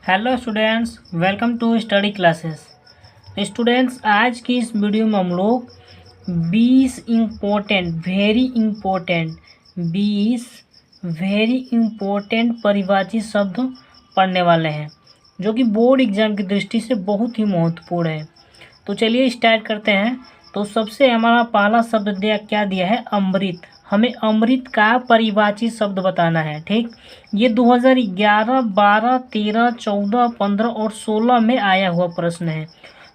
Hello students, welcome to study classes. Students, आज की इस वीडियो में हम लोग 20 वेरी इम्पोर्टेंट परिभाषित शब्द पढ़ने वाले हैं, जो कि बोर्ड एग्जाम की दृष्टि से बहुत ही महत्वपूर्ण है। तो चलिए स्टार्ट करते हैं। तो सबसे हमारा पहला शब्द क्या दिया है? अमृत। हमें अमृत का परिभाषित शब्द बताना है। ठीक, ये 2011, 12, 13, 14, 15 और 16 में आया हुआ प्रश्न है।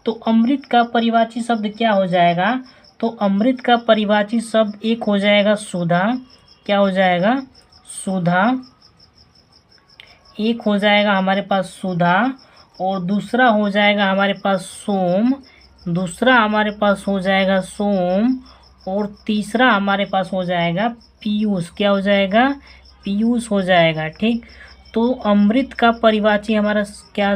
तो अमृत का परिभाषित शब्द क्या हो जाएगा? तो अमृत का परिभाषित शब्द एक हो जाएगा सुधा। क्या हो जाएगा? सुधा। एक हो जाएगा हमारे पास सुधा, और दूसरा हो जाएगा हमारे पास सोम। दूसरा हमारे पास हो जाएगा सोम, और तीसरा हमारे पास हो जाएगा पीयूष। क्या हो जाएगा? पीयूष हो जाएगा। ठीक, तो अमृत का परिभाषी हमारा क्या?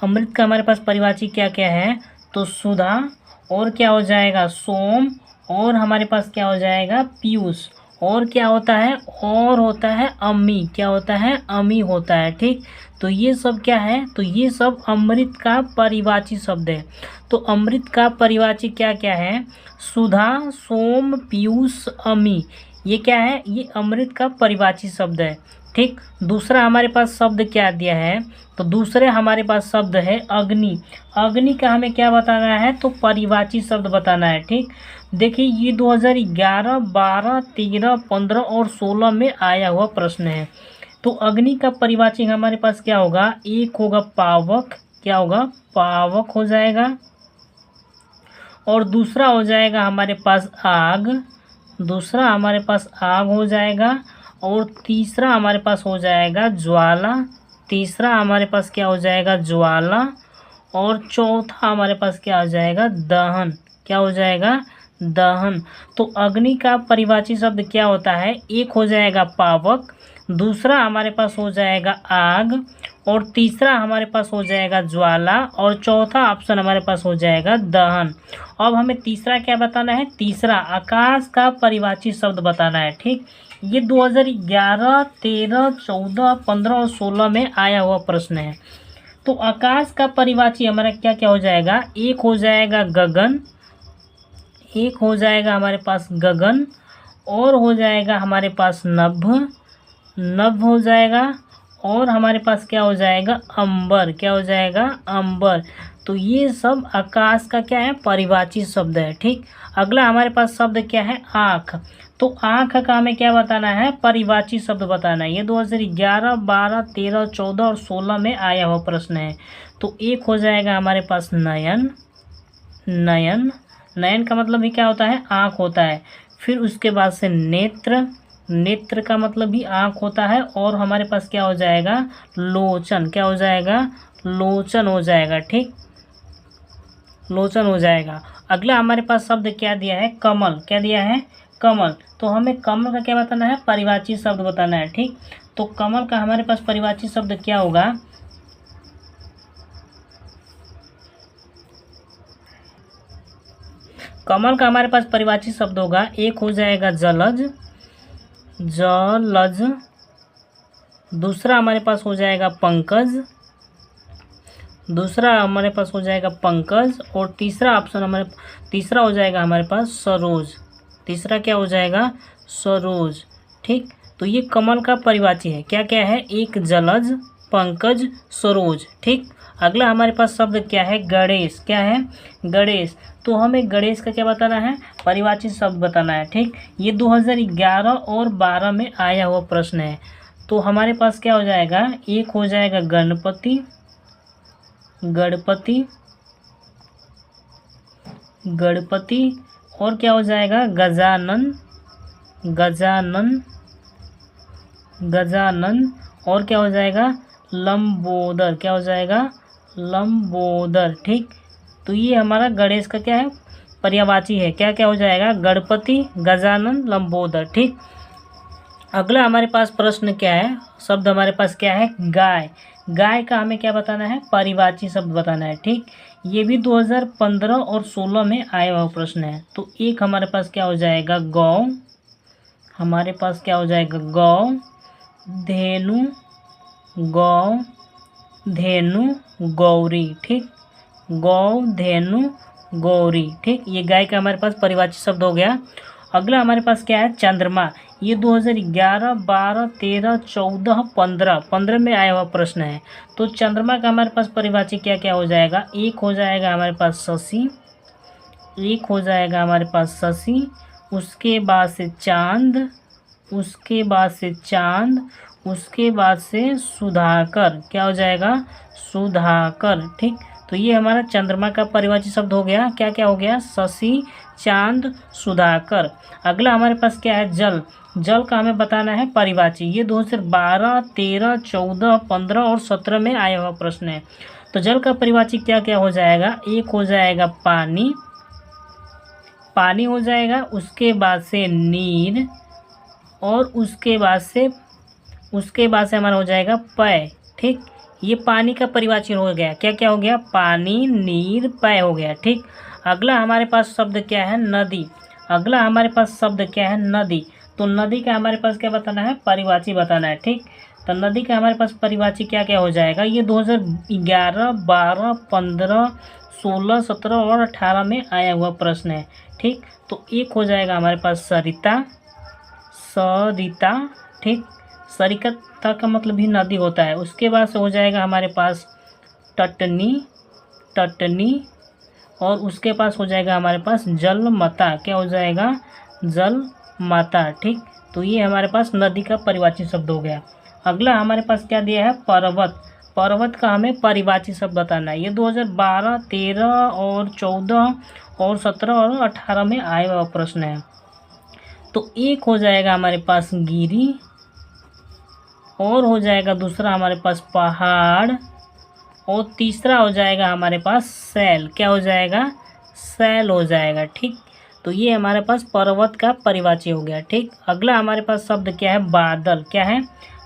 अमृत का हमारे पास परिभाषी क्या क्या है? तो सुधा, और क्या हो जाएगा? सोम, और हमारे पास क्या हो जाएगा? पीयूष, और क्या होता है? और होता है अमी। क्या होता है? अमी होता है। ठीक, तो ये सब क्या है? तो ये सब अमृत का परिभाषी शब्द है। तो अमृत का परिभाषी क्या क्या है? सुधा, सोम, पीयूष, अमी। ये क्या है? ये अमृत का परिभाषी शब्द है। ठीक, दूसरा हमारे पास शब्द क्या दिया है? तो दूसरे हमारे पास शब्द है अग्नि। अग्नि का हमें क्या बताना है? तो परिभाषी शब्द बताना है। ठीक, देखिए ये 2011, 12, 13, 15 और 16 में आया हुआ प्रश्न है। तो अग्नि का परिभाषी हमारे पास क्या होगा? एक होगा पावक। क्या होगा? पावक हो जाएगा। और दूसरा हो जाएगा हमारे पास आग। दूसरा हमारे पास आग हो जाएगा। और तीसरा हमारे पास हो जाएगा ज्वाला। तीसरा हमारे पास क्या हो जाएगा? ज्वाला। और चौथा हमारे पास क्या हो जाएगा? दहन। क्या हो जाएगा? दहन। तो अग्नि का परिभाषी शब्द क्या होता है? एक हो जाएगा पावक, दूसरा हमारे पास हो जाएगा आग, और तीसरा हमारे पास हो जाएगा ज्वाला, और चौथा ऑप्शन हमारे पास हो जाएगा दहन। अब हमें तीसरा क्या बताना है? तीसरा आकाश का परिभाषी शब्द बताना है। ठीक, ये 2011, 13, 14, 15 और 16 में आया हुआ प्रश्न है। तो आकाश का परिभाषी हमारा क्या क्या हो जाएगा? एक हो जाएगा गगन। एक हो जाएगा हमारे पास गगन, और हो जाएगा हमारे पास नभ। नभ हो जाएगा, और हमारे पास क्या हो जाएगा? अंबर। क्या हो जाएगा? अंबर। तो ये सब आकाश का क्या है? परिभाषित शब्द है। ठीक, अगला हमारे पास शब्द क्या है? आँख। तो आँख का हमें क्या बताना है? परिभाषित शब्द बताना है। ये 2011, 12, 13, 14 और 16 में आया हुआ प्रश्न है। तो एक हो जाएगा हमारे पास नयन। नयन, नयन का मतलब ही क्या होता है? आँख होता है। फिर उसके बाद से नेत्र। नेत्र का मतलब भी आँख होता है। और हमारे पास क्या हो जाएगा? लोचन। क्या हो जाएगा? लोचन हो जाएगा। ठीक, लोचन हो जाएगा। अगला हमारे पास शब्द क्या दिया है? कमल। क्या दिया है? कमल। तो हमें कमल का क्या बताना है? परिभाषित शब्द बताना है। ठीक, तो कमल का हमारे पास परिभाषित शब्द क्या होगा? कमल का हमारे पास परिभाषित शब्द होगा, एक हो जाएगा जलज। जलज। दूसरा हमारे पास हो जाएगा पंकज। दूसरा हमारे पास हो जाएगा पंकज। और तीसरा ऑप्शन तीसरा हो जाएगा हमारे पास सरोज। तीसरा क्या हो जाएगा? सरोज। ठीक, तो ये कमल का परिभाषी है। क्या क्या है? एक जलज, पंकज, सरोज। ठीक, अगला हमारे पास शब्द क्या है? गणेश। क्या है? गणेश। तो हमें गणेश का क्या बताना है? परिभाषित शब्द बताना है। ठीक, ये 2011 और 12 में आया हुआ प्रश्न है। तो हमारे पास क्या हो जाएगा? एक हो जाएगा गणपति। गणपति। गणपति। और क्या हो जाएगा? गजानन। गजानन। गजानन। और क्या हो जाएगा? लंबोदर। क्या हो जाएगा? लंबोदर। ठीक, तो ये हमारा गणेश का क्या है? पर्यायवाची है। क्या क्या हो जाएगा? गणपति, गजानन, लंबोदर। ठीक, अगला हमारे पास प्रश्न क्या है? शब्द हमारे पास क्या है? गाय। गाय का हमें क्या बताना है? परिभाषित शब्द बताना है। ठीक, ये भी 2015 और 16 में आया हुआ प्रश्न है। तो एक हमारे पास क्या हो जाएगा? गौ। हमारे पास क्या हो जाएगा? गौ। धेनु। गौ। धेनु गौरी, ठीक, गौ धेनु गौरी, ठीक। ये गाय का हमारे पास परिवाची शब्द हो गया। अगला हमारे पास क्या है, चंद्रमा। ये 2011, 12, 13, 14, 15 में आया हुआ प्रश्न है। तो चंद्रमा का हमारे पास परिवाची क्या क्या हो जाएगा, एक हो जाएगा हमारे पास शशि, एक हो जाएगा हमारे पास शशि, उसके बाद से चांद, उसके बाद से चांद, उसके बाद से सुधाकर, क्या हो जाएगा, सुधाकर, ठीक। तो ये हमारा चंद्रमा का परिवाची शब्द हो गया। क्या क्या हो गया, शशि, चांद, सुधाकर। अगला हमारे पास क्या है, जल। जल का हमें बताना है परिवाची। ये 2012, 13, 14, 15 और 17 में आया हुआ प्रश्न है। तो जल का परिवाची क्या क्या हो जाएगा, एक हो जाएगा पानी, पानी हो जाएगा, उसके बाद से नीर, और उसके बाद से हमारा हो जाएगा पय, ठीक। ये पानी का परिवाची हो गया। क्या क्या हो गया, पानी, नीर, पय हो गया, ठीक। अगला हमारे पास शब्द क्या है, नदी। अगला हमारे पास शब्द क्या है, नदी। तो नदी का हमारे पास क्या बताना है, परिवाची बताना है, ठीक। तो नदी का हमारे पास परिवाची क्या क्या हो जाएगा, ये 2011, 12, 15, 16, 17 और 18 में आया हुआ प्रश्न है, ठीक। तो एक हो जाएगा हमारे पास सरिता, सरिता, ठीक। सरिता का मतलब भी नदी होता है। उसके बाद से हो जाएगा हमारे पास टटनी, टटनी, और उसके पास हो जाएगा हमारे पास जलमाता, क्या हो जाएगा, जलमाता, ठीक। तो ये हमारे पास नदी का परिवाची शब्द हो गया। अगला हमारे पास क्या दिया है, पर्वत। पर्वत का हमें परिवाची शब्द बताना है। ये 2012, 13 और 14 और 17 और 18 में आया हुआ प्रश्न है। तो एक हो जाएगा हमारे पास गिरी, और हो जाएगा दूसरा हमारे पास पहाड़, और तीसरा हो जाएगा हमारे पास सैल, क्या हो जाएगा, सैल हो जाएगा, ठीक। तो ये हमारे पास पर्वत का परिवाची हो गया, ठीक। अगला हमारे पास शब्द क्या है, बादल। क्या है,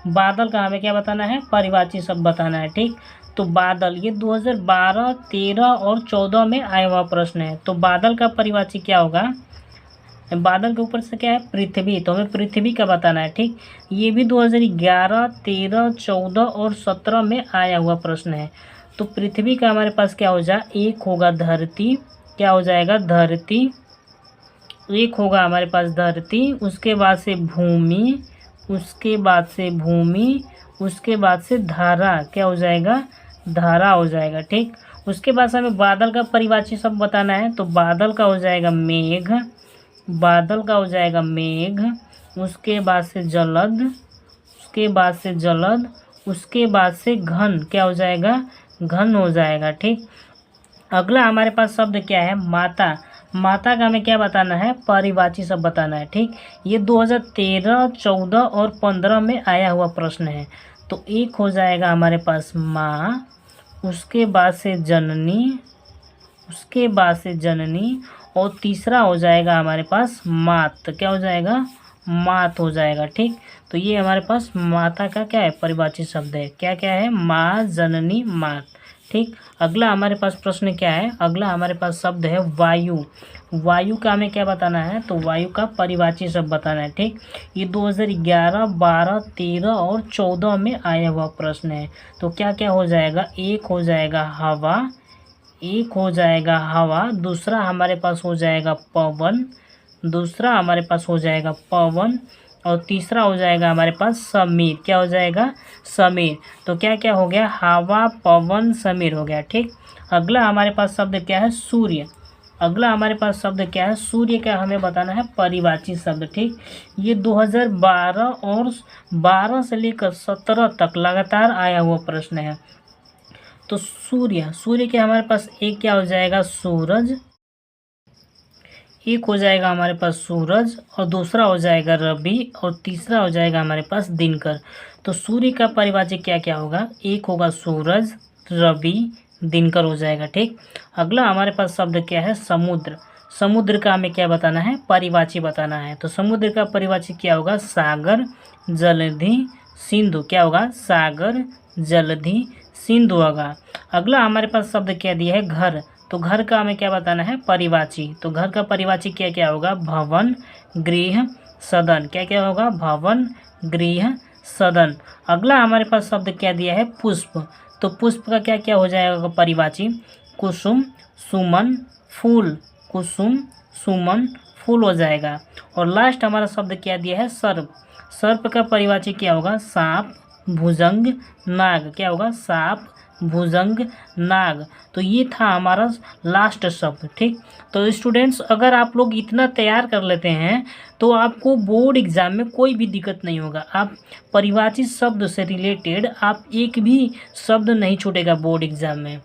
बादल का हमें क्या बताना है, परिवाची शब्द बताना है, ठीक। तो बादल, ये 2012, 13 और 14 में आया हुआ प्रश्न है। तो बादल का परिवाची क्या होगा, बादल के ऊपर से क्या है, पृथ्वी, तो हमें पृथ्वी का बताना है, ठीक। ये भी 2011, 13, 14 और 17 में आया हुआ प्रश्न है। तो पृथ्वी का हमारे पास क्या हो जाए, एक होगा धरती, क्या हो जाएगा, धरती, एक होगा हमारे पास धरती, उसके बाद से भूमि, उसके बाद से भूमि, उसके बाद से धारा, क्या हो जाएगा, धारा हो जाएगा, ठीक। उसके बाद से हमें बादल का परिवाची शब्द बताना है। तो बादल का हो जाएगा मेघ, बादल का हो जाएगा मेघ, उसके बाद से जलद, उसके बाद से जलद, उसके बाद से घन, क्या हो जाएगा, घन हो जाएगा, ठीक। अगला हमारे पास शब्द क्या है, माता। माता का हमें क्या बताना है, परिवाची शब्द बताना है, ठीक। ये 2013, 14 और 15 में आया हुआ प्रश्न है। तो एक हो जाएगा हमारे पास माँ, उसके बाद से जननी, उसके बाद से जननी, और तीसरा हो जाएगा हमारे पास मात, क्या हो जाएगा, मात हो जाएगा, ठीक। तो ये हमारे पास माता का क्या है, परिवाची शब्द है। क्या क्या है, माँ, जननी, मात, ठीक। अगला हमारे पास प्रश्न क्या है, अगला हमारे पास शब्द है वायु। वायु का हमें क्या बताना है, तो वायु का परिवाची शब्द बताना है, ठीक। ये 2011, 12, 13 और 14 में आया हुआ प्रश्न है। तो क्या क्या हो जाएगा, एक हो जाएगा हवा, एक हो जाएगा हवा, दूसरा हमारे पास हो जाएगा पवन, दूसरा हमारे पास हो जाएगा पवन, और तीसरा हो जाएगा हमारे पास समीर, क्या हो जाएगा, समीर। तो क्या क्या हो गया, हवा, पवन, समीर हो गया, ठीक। अगला हमारे पास शब्द क्या है, सूर्य। अगला हमारे पास शब्द क्या है, सूर्य का हमें बताना है परिवाची शब्द, ठीक। ये 2012 और 12 से लेकर 17 तक लगातार आया हुआ प्रश्न है। तो सूर्य, सूर्य के हमारे पास एक क्या हो जाएगा, सूरज, एक हो जाएगा हमारे पास सूरज, और दूसरा हो जाएगा रवि, और तीसरा हो जाएगा हमारे पास दिनकर। तो सूर्य का परिवाची क्या क्या होगा, एक होगा सूरज, रवि, दिनकर हो जाएगा, ठीक। अगला हमारे पास शब्द क्या है, समुद्र। समुद्र का हमें क्या बताना है, परिवाची बताना है। तो समुद्र का परिवाची क्या होगा, सागर, जलधि, सिंधु, क्या होगा, सागर, जलधि, सिंधु होगा। अगला हमारे पास शब्द क्या दिया है, घर। तो घर का हमें क्या बताना है, परिवाची। तो घर का परिवाची क्या क्या होगा, भवन, गृह, सदन, क्या क्या होगा, भवन, गृह, सदन। अगला हमारे पास शब्द क्या दिया है, पुष्प। तो पुष्प का क्या क्या हो जाएगा परिवाची? कुसुम, सुमन, फूल। कुसुम, सुमन, फूल हो जाएगा। और लास्ट हमारा शब्द क्या दिया है? सर्प। सर्प का परिवाची क्या होगा? सांप, भुजंग, नाग। क्या होगा? सांप, भुजंग, नाग। तो ये था हमारा लास्ट शब्द। ठीक, तो स्टूडेंट्स अगर आप लोग इतना तैयार कर लेते हैं तो आपको बोर्ड एग्जाम में कोई भी दिक्कत नहीं होगा। आप परिभाषित शब्द से रिलेटेड आप एक भी शब्द नहीं छूटेगा बोर्ड एग्जाम में।